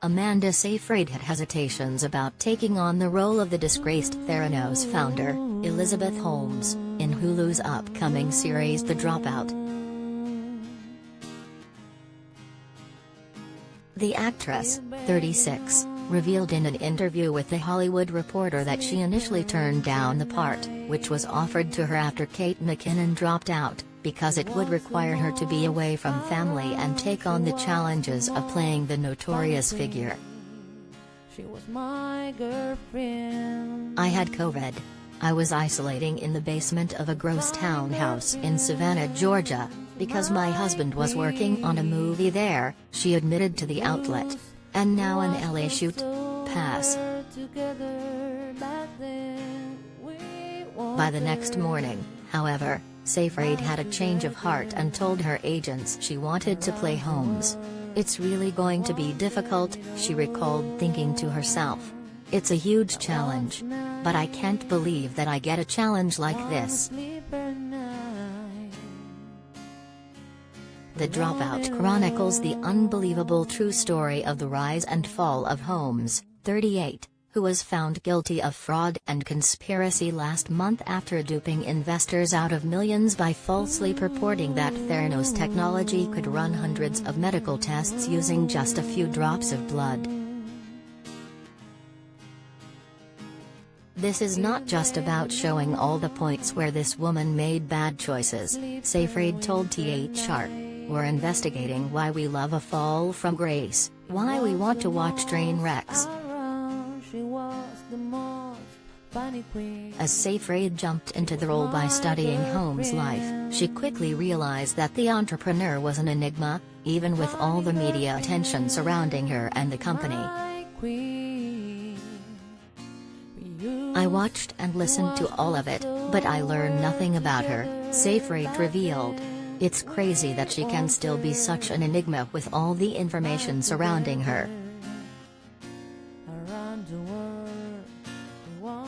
Amanda Seyfried had hesitations about taking on the role of the disgraced Theranos founder, Elizabeth Holmes, in Hulu's upcoming series The Dropout. The actress, 36, revealed in an interview with The Hollywood Reporter that she initially turned down the part, which was offered to her after Kate McKinnon dropped out, because it would require her to be away from family and take on the challenges of playing the notorious figure. She was my girlfriend. I had COVID. I was isolating in the basement of a gross townhouse in Savannah, Georgia, because my husband was working on a movie there, she admitted to the outlet. And now an LA shoot. Pass. By the next morning, however, Seyfried had a change of heart and told her agents she wanted to play Holmes. "It's really going to be difficult," she recalled, thinking to herself. "It's a huge challenge. But I can't believe that I get a challenge like this." The Dropout chronicles the unbelievable true story of the rise and fall of Holmes, 38, who was found guilty of fraud and conspiracy last month after duping investors out of millions by falsely purporting that Theranos technology could run hundreds of medical tests using just a few drops of blood. "This is not just about showing all the points where this woman made bad choices," Seyfried told THR. "We're investigating why we love a fall from grace, why we want to watch train wrecks." As Seyfried jumped into the role by studying Holmes' life, she quickly realized that the entrepreneur was an enigma, even with all the media attention surrounding her and the company. "I watched and listened to all of it, but I learned nothing about her," Seyfried revealed. "It's crazy that she can still be such an enigma with all the information surrounding her."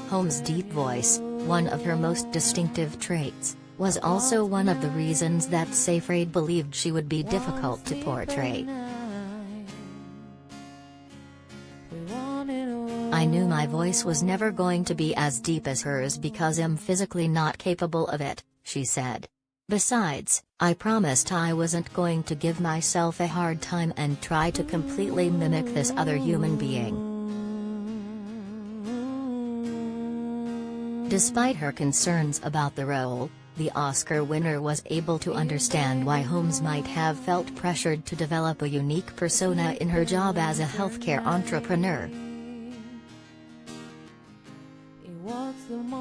Holmes' deep voice, one of her most distinctive traits, was also one of the reasons that Seyfried believed she would be difficult to portray. "I knew my voice was never going to be as deep as hers because I'm physically not capable of it," she said. "Besides, I promised I wasn't going to give myself a hard time and try to completely mimic this other human being." Despite her concerns about the role, the Oscar winner was able to understand why Holmes might have felt pressured to develop a unique persona in her job as a healthcare entrepreneur.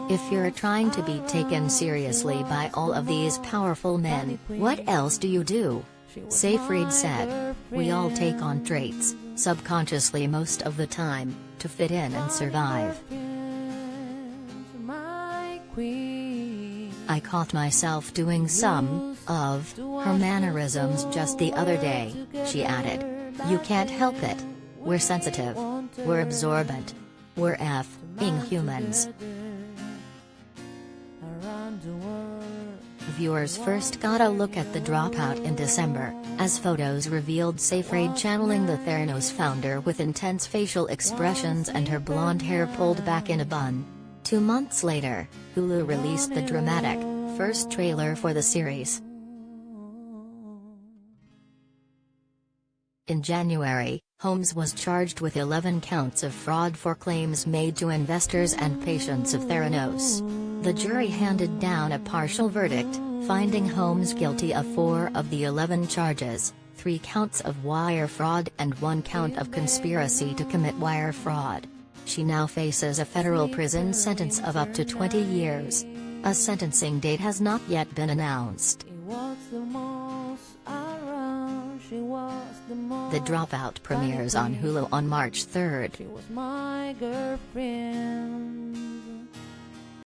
"If you're trying to be taken seriously by all of these powerful men, what else do you do?" Seyfried said. "We all take on traits, subconsciously most of the time, to fit in and survive. I caught myself doing some of her mannerisms just the other day," she added. "You can't help it. We're sensitive. We're absorbent. We're effing humans." Viewers first got a look at The Dropout in December, as photos revealed Seyfried channeling the Theranos founder with intense facial expressions and her blonde hair pulled back in a bun. 2 months later, Hulu released the dramatic, first trailer for the series. In January, Holmes was charged with 11 counts of fraud for claims made to investors and patients of Theranos. The jury handed down a partial verdict, finding Holmes guilty of 4 of the 11 charges, 3 counts of wire fraud and 1 count of conspiracy to commit wire fraud. She now faces a federal prison sentence of up to 20 years. A sentencing date has not yet been announced. The Dropout premieres on Hulu on March 3. She was my girlfriend.